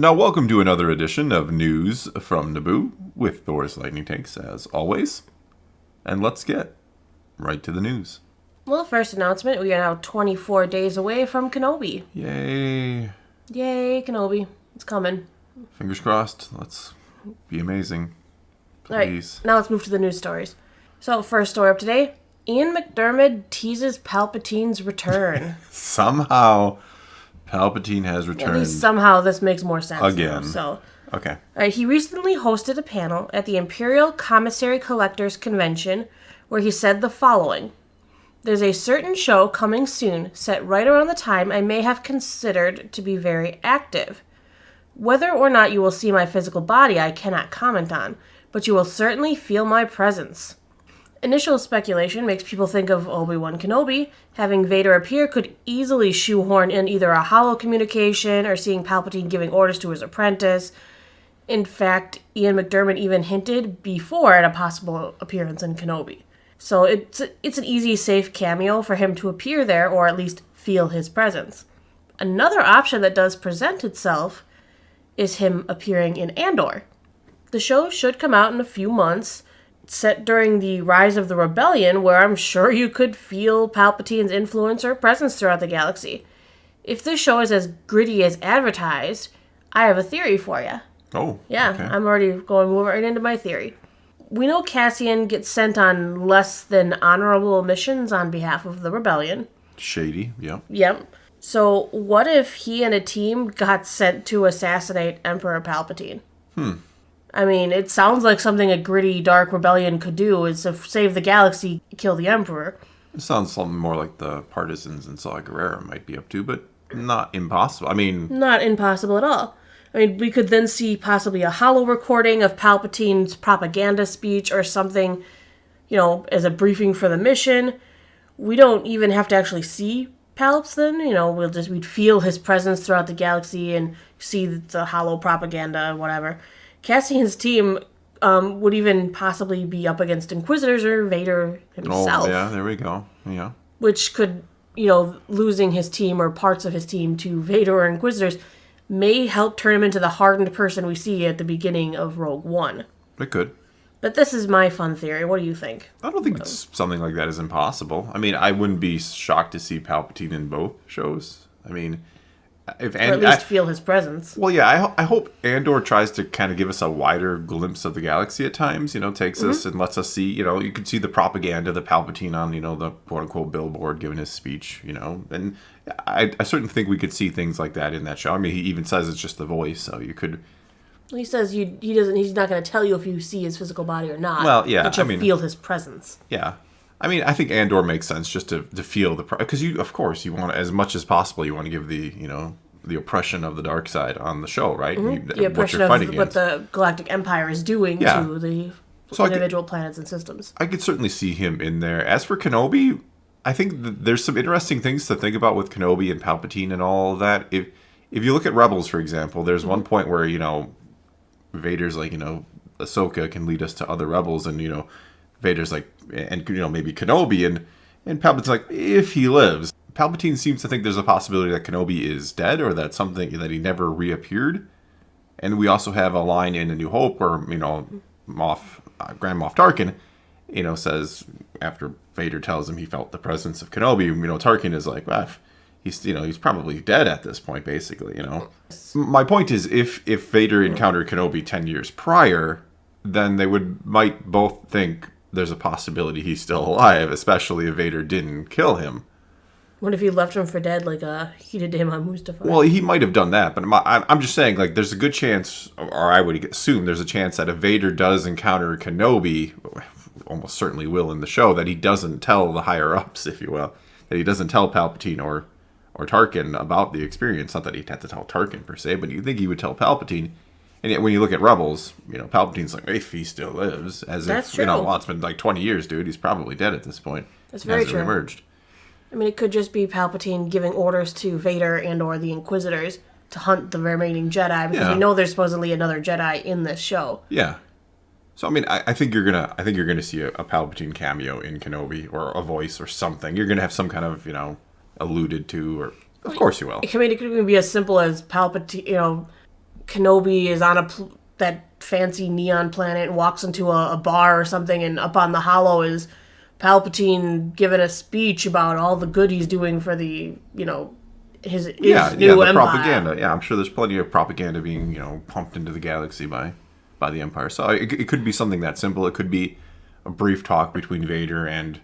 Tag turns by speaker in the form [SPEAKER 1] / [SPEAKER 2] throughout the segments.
[SPEAKER 1] Now, welcome to another edition of News from Naboo with Thor's Lightning Tanks, as always. And let's get right to the news.
[SPEAKER 2] Well, first announcement, we are now 24 days away from Kenobi.
[SPEAKER 1] Yay.
[SPEAKER 2] Yay, Kenobi. It's coming.
[SPEAKER 1] Fingers crossed. Let's be amazing. Please.
[SPEAKER 2] All right, now let's move to the news stories. So, first story up today, Ian McDiarmid teases Palpatine's return.
[SPEAKER 1] Somehow, Palpatine has returned.
[SPEAKER 2] At least somehow this makes more sense.
[SPEAKER 1] Again.
[SPEAKER 2] So,
[SPEAKER 1] okay.
[SPEAKER 2] All right, he recently hosted a panel at the Imperial Commissary Collectors Convention where he said the following. There's a certain show coming soon, set right around the time I may have considered to be very active. Whether or not you will see my physical body, I cannot comment on, but you will certainly feel my presence. Initial speculation makes people think of Obi-Wan Kenobi. Having Vader appear could easily shoehorn in either a holo communication or seeing Palpatine giving orders to his apprentice. In fact, Ian McDiarmid even hinted before at a possible appearance in Kenobi. So it's an easy, safe cameo for him to appear there, or at least feel his presence. Another option that does present itself is him appearing in Andor. The show should come out in a few months, set during the rise of the rebellion, where I'm sure you could feel Palpatine's influence or presence throughout the galaxy. If this show is as gritty as advertised, I have a theory for you.
[SPEAKER 1] Oh,
[SPEAKER 2] yeah,
[SPEAKER 1] okay.
[SPEAKER 2] I'm already going right into my theory. We know Cassian gets sent on less than honorable missions on behalf of the rebellion.
[SPEAKER 1] Shady, yeah.
[SPEAKER 2] Yep. So what if he and a team got sent to assassinate Emperor Palpatine? I mean, it sounds like something a gritty, dark rebellion could do, is to save the galaxy, kill the Emperor.
[SPEAKER 1] It sounds something more like the partisans in Saw Gerrera might be up to, but not impossible. I mean...
[SPEAKER 2] Not impossible at all. I mean, we could then see possibly a holo recording of Palpatine's propaganda speech or something, as a briefing for the mission. We don't even have to actually see Palps then, we'd feel his presence throughout the galaxy and see the holo propaganda, whatever. Cassian's team would even possibly be up against Inquisitors or Vader himself.
[SPEAKER 1] Oh, yeah, there we go. Yeah.
[SPEAKER 2] Which could, losing his team or parts of his team to Vader or Inquisitors may help turn him into the hardened person we see at the beginning of Rogue One.
[SPEAKER 1] It could.
[SPEAKER 2] But this is my fun theory. What do you think?
[SPEAKER 1] I don't think something like that is impossible. I mean, I wouldn't be shocked to see Palpatine in both shows. I mean...
[SPEAKER 2] or at least feel his presence.
[SPEAKER 1] Well, yeah, I hope Andor tries to kind of give us a wider glimpse of the galaxy at times, takes us and lets us see, you could see the propaganda, the Palpatine on, the quote-unquote billboard giving his speech, and I certainly think we could see things like that in that show. I mean, he even says it's just the voice, so you could...
[SPEAKER 2] He says he's not going to tell you if you see his physical body or not.
[SPEAKER 1] Well, yeah,
[SPEAKER 2] but you'll feel his presence.
[SPEAKER 1] Yeah. I mean, I think Andor makes sense just to feel the... Because, of course, you want, as much as possible, you want to give the, the oppression of the dark side on the show, right?
[SPEAKER 2] The oppression of what the Galactic Empire is doing to the individual planets and systems.
[SPEAKER 1] I could certainly see him in there. As for Kenobi, I think there's some interesting things to think about with Kenobi and Palpatine and all of that. If you look at Rebels, for example, there's one point where, Vader's like, Ahsoka can lead us to other rebels, and, Vader's like, and, maybe Kenobi, and Palpatine's like, if he lives. Palpatine seems to think there's a possibility that Kenobi is dead, or that he never reappeared. And we also have a line in A New Hope where, Grand Moff Tarkin, says, after Vader tells him he felt the presence of Kenobi, Tarkin is like, well, he's probably dead at this point, basically, My point is, if Vader encountered Kenobi 10 years prior, then they might both think there's a possibility he's still alive, especially if Vader didn't kill him.
[SPEAKER 2] What if he left him for dead like he did to him on Mustafar?
[SPEAKER 1] Well, he might have done that, but I'm just saying, like, there's a good chance, or I would assume there's a chance that if Vader does encounter Kenobi, almost certainly will in the show, that he doesn't tell the higher-ups, if you will, that he doesn't tell Palpatine or Tarkin about the experience. Not that he'd have to tell Tarkin, per se, but you think he would tell Palpatine. And yet when you look at Rebels, Palpatine's like, if he still lives, as
[SPEAKER 2] That's
[SPEAKER 1] if,
[SPEAKER 2] true.
[SPEAKER 1] well, it's been like 20 years, dude, he's probably dead at this point.
[SPEAKER 2] That's very true.
[SPEAKER 1] Emerged.
[SPEAKER 2] I mean, it could just be Palpatine giving orders to Vader and or the Inquisitors to hunt the remaining Jedi, because we know there's supposedly another Jedi in this show.
[SPEAKER 1] Yeah. So I mean, I think you're gonna see a Palpatine cameo in Kenobi, or a voice or something. You're gonna have some kind of alluded to, or of course you will.
[SPEAKER 2] I mean, it could even be as simple as Palpatine, Kenobi is on that fancy neon planet and walks into a bar or something, and up on the holo is Palpatine giving a speech about all the good he's doing for the, his new
[SPEAKER 1] the
[SPEAKER 2] empire.
[SPEAKER 1] propaganda. Yeah, I'm sure there's plenty of propaganda being, pumped into the galaxy by the Empire. So it could be something that simple. It could be a brief talk between Vader and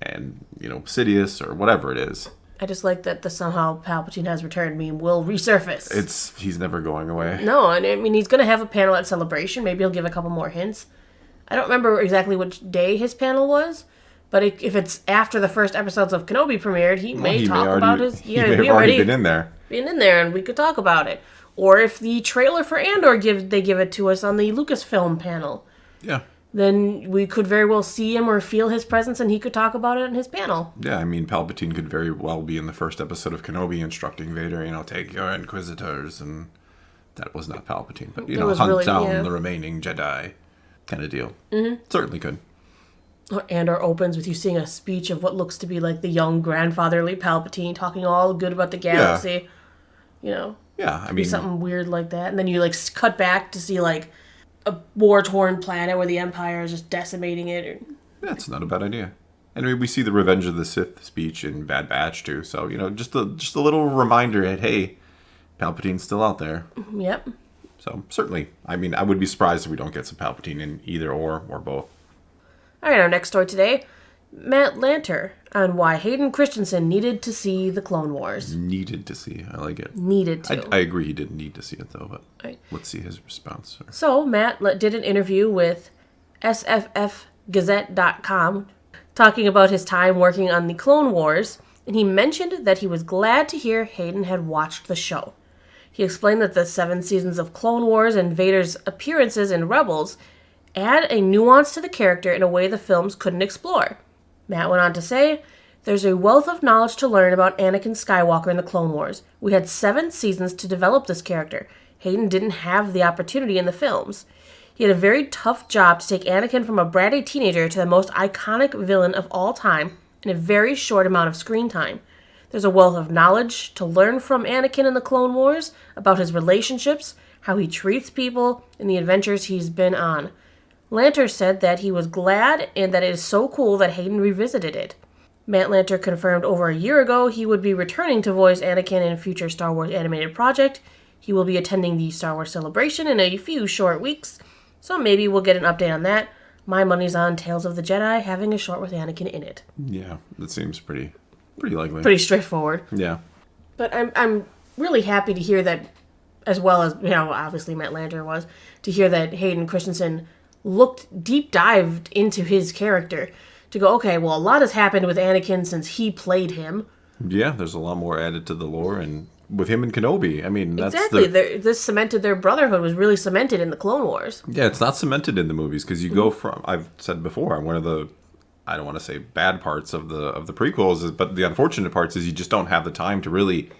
[SPEAKER 1] Sidious or whatever it is.
[SPEAKER 2] I just like that somehow Palpatine has returned meme will resurface.
[SPEAKER 1] He's never going away.
[SPEAKER 2] No, and I mean, he's going to have a panel at Celebration. Maybe he'll give a couple more hints. I don't remember exactly which day his panel was, but if it's after the first episodes of Kenobi premiered, he may talk about his...
[SPEAKER 1] He may have already been in there.
[SPEAKER 2] Been in there, and we could talk about it. Or if the trailer for Andor they give it to us on the Lucasfilm panel.
[SPEAKER 1] Yeah.
[SPEAKER 2] Then we could very well see him or feel his presence, and he could talk about it in his panel.
[SPEAKER 1] Yeah, I mean, Palpatine could very well be in the first episode of Kenobi instructing Vader, take your Inquisitors, and that was not Palpatine, but, hunt down the remaining Jedi kind of deal. Mm-hmm. Certainly could.
[SPEAKER 2] Or Andor opens with you seeing a speech of what looks to be like the young grandfatherly Palpatine talking all good about the galaxy.
[SPEAKER 1] Yeah, I
[SPEAKER 2] mean... something weird like that. And then you, cut back to see, a war-torn planet where the Empire is just decimating it.
[SPEAKER 1] That's not a bad idea. And we see the Revenge of the Sith speech in Bad Batch too. So just a little reminder that hey, Palpatine's still out there.
[SPEAKER 2] Yep.
[SPEAKER 1] So certainly, I mean, I would be surprised if we don't get some Palpatine in either or both.
[SPEAKER 2] All right, our next story today, Matt Lanter on why Hayden Christensen needed to see the Clone Wars.
[SPEAKER 1] Needed to see. I like it.
[SPEAKER 2] Needed to.
[SPEAKER 1] I agree he didn't need to see it, though, but
[SPEAKER 2] right.
[SPEAKER 1] Let's see his response.
[SPEAKER 2] So, Matt did an interview with sffgazette.com talking about his time working on the Clone Wars, and he mentioned that he was glad to hear Hayden had watched the show. He explained that the 7 seasons of Clone Wars and Vader's appearances in Rebels add a nuance to the character in a way the films couldn't explore. Matt went on to say, "There's a wealth of knowledge to learn about Anakin Skywalker in the Clone Wars. We had 7 seasons to develop this character. Hayden didn't have the opportunity in the films. He had a very tough job to take Anakin from a bratty teenager to the most iconic villain of all time in a very short amount of screen time. There's a wealth of knowledge to learn from Anakin in the Clone Wars about his relationships, how he treats people, and the adventures he's been on." Lanter said that he was glad and that it is so cool that Hayden revisited it. Matt Lanter confirmed over a year ago he would be returning to voice Anakin in a future Star Wars animated project. He will be attending the Star Wars Celebration in a few short weeks, so maybe we'll get an update on that. My money's on Tales of the Jedi having a short with Anakin in it.
[SPEAKER 1] Yeah, that seems pretty likely.
[SPEAKER 2] Pretty straightforward.
[SPEAKER 1] Yeah.
[SPEAKER 2] But I'm really happy to hear that, as well as, obviously Matt Lanter was, to hear that Hayden Christensen deep dived into his character to go, okay, well, a lot has happened with Anakin since he played him.
[SPEAKER 1] Yeah, there's a lot more added to the lore, and with him and Kenobi, I mean, that's
[SPEAKER 2] exactly. This cemented their brotherhood was really cemented in the Clone Wars.
[SPEAKER 1] Yeah, it's not cemented in the movies because you go from, I've said before, one of the, I don't want to say bad parts of the prequels, but the unfortunate parts is you just don't have the time to really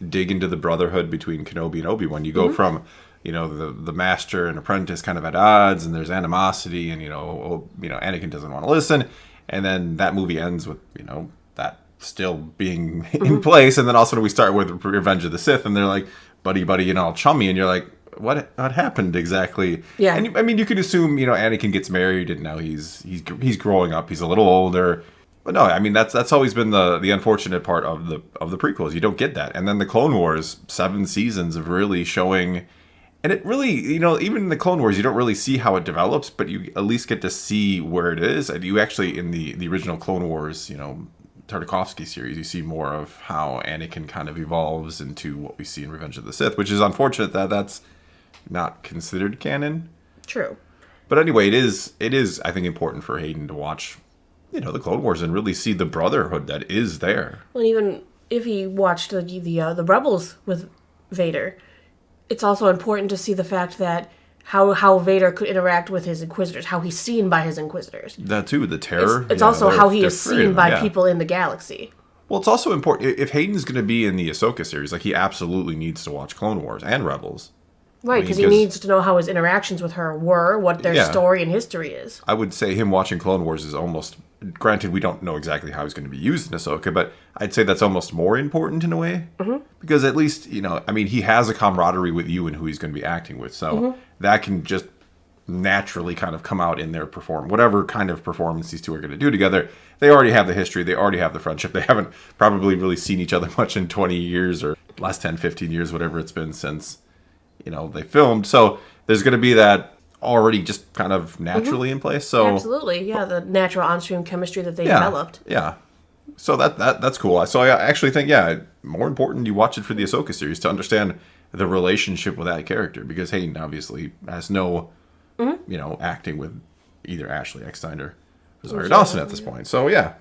[SPEAKER 1] dig into the brotherhood between Kenobi and Obi-Wan. You go from the master and apprentice kind of at odds, and there's animosity, and Anakin doesn't want to listen, and then that movie ends with that still being in place, and then also we start with Revenge of the Sith, and they're like buddy, all chummy, and you're like, what happened exactly?
[SPEAKER 2] Yeah,
[SPEAKER 1] and I mean, you could assume Anakin gets married, and now he's growing up, he's a little older. But no, I mean that's always been the unfortunate part of the prequels. You don't get that, and then the Clone Wars, 7 seasons of really showing. And it really, even in the Clone Wars, you don't really see how it develops, but you at least get to see where it is. And you actually, in the original Clone Wars, Tartakovsky series, you see more of how Anakin kind of evolves into what we see in Revenge of the Sith, which is unfortunate that that's not considered canon.
[SPEAKER 2] True.
[SPEAKER 1] But anyway, it is, I think, important for Hayden to watch, the Clone Wars and really see the brotherhood that is there.
[SPEAKER 2] Well, even if he watched the Rebels with Vader, it's also important to see the fact that how Vader could interact with his Inquisitors, how he's seen by his Inquisitors.
[SPEAKER 1] That too, the terror.
[SPEAKER 2] It's also how he is seen by people in the galaxy.
[SPEAKER 1] Well, it's also important, if Hayden's going to be in the Ahsoka series, he absolutely needs to watch Clone Wars and Rebels.
[SPEAKER 2] Right, because he needs to know how his interactions with her were, what their story and history is.
[SPEAKER 1] I would say him watching Clone Wars is almost... Granted, we don't know exactly how he's going to be used in Ahsoka, but I'd say that's almost more important in a way. Mm-hmm. Because at least, he has a camaraderie with you and who he's going to be acting with. So that can just naturally kind of come out in their whatever kind of performance these two are going to do together. They already have the history. They already have the friendship. They haven't probably really seen each other much in 20 years or last 10, 15 years, whatever it's been since, they filmed. So there's going to be that already just kind of naturally in place. So
[SPEAKER 2] absolutely, yeah, the natural on-screen chemistry that they developed.
[SPEAKER 1] Yeah. So that's cool. So I actually think, more important you watch it for the Ahsoka series to understand the relationship with that character, because Hayden obviously has no, acting with either Ashley Eckstein or Rosario Dawson at this point. So yeah.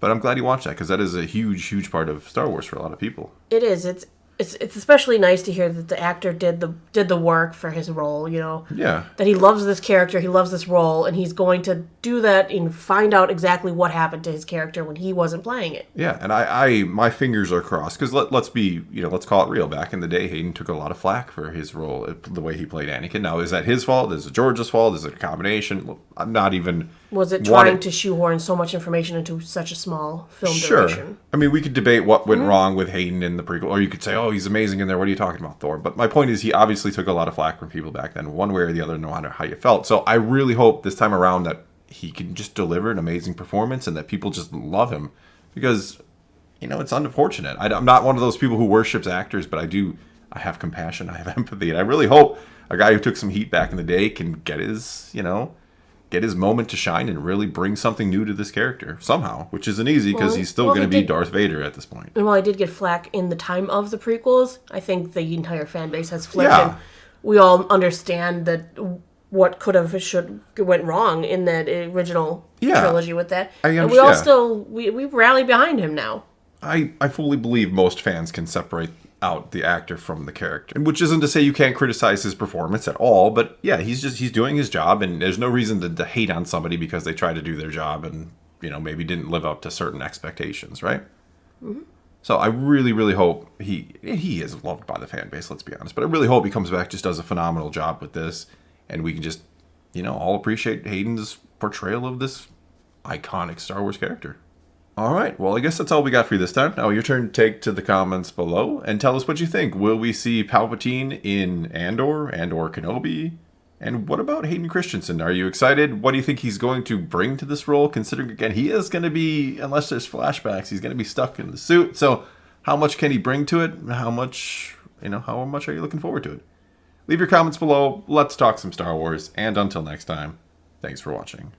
[SPEAKER 1] But I'm glad you watched that, because that is a huge, huge part of Star Wars for a lot of people.
[SPEAKER 2] It is. It's especially nice to hear that the actor did the work for his role,
[SPEAKER 1] Yeah.
[SPEAKER 2] That he loves this character, he loves this role, and he's going to do that and find out exactly what happened to his character when he wasn't playing it.
[SPEAKER 1] Yeah, and I my fingers are crossed, because let's call it real. Back in the day, Hayden took a lot of flack for his role, the way he played Anakin. Now, is that his fault? Is it George's fault? Is it a combination? I'm not even...
[SPEAKER 2] Was it trying to shoehorn so much information into such a small film duration?
[SPEAKER 1] I mean, we could debate what went wrong with Hayden in the prequel, or you could say, oh, he's amazing in there. What are you talking about, Thor? But my point is, he obviously took a lot of flack from people back then, one way or the other, no matter how you felt. So I really hope this time around that he can just deliver an amazing performance and that people just love him, because, it's unfortunate. I'm not one of those people who worships actors, but I have compassion, I have empathy, and I really hope a guy who took some heat back in the day can get his moment to shine and really bring something new to this character somehow, which isn't easy, because he's still going to be Darth Vader at this point.
[SPEAKER 2] And while I did get flack in the time of the prequels, I think the entire fan base has flipped. Yeah. And we all understand that what went wrong in that original trilogy with that. And we all we rally behind him now.
[SPEAKER 1] I fully believe most fans can separate out the actor from the character, and which isn't to say you can't criticize his performance at all, but he's doing his job, and there's no reason to hate on somebody because they tried to do their job and maybe didn't live up to certain expectations, right? Mm-hmm. So I really, really hope he is loved by the fan base, let's be honest, but I really hope he comes back, just does a phenomenal job with this, and we can just all appreciate Hayden's portrayal of this iconic Star Wars character. All right, well, I guess that's all we got for you this time. Now, your turn to take to the comments below and tell us what you think. Will we see Palpatine in Andor Kenobi? And what about Hayden Christensen? Are you excited? What do you think he's going to bring to this role? Considering, again, he is going to be, unless there's flashbacks, he's going to be stuck in the suit. So how much can he bring to it? How much are you looking forward to it? Leave your comments below. Let's talk some Star Wars. And until next time, thanks for watching.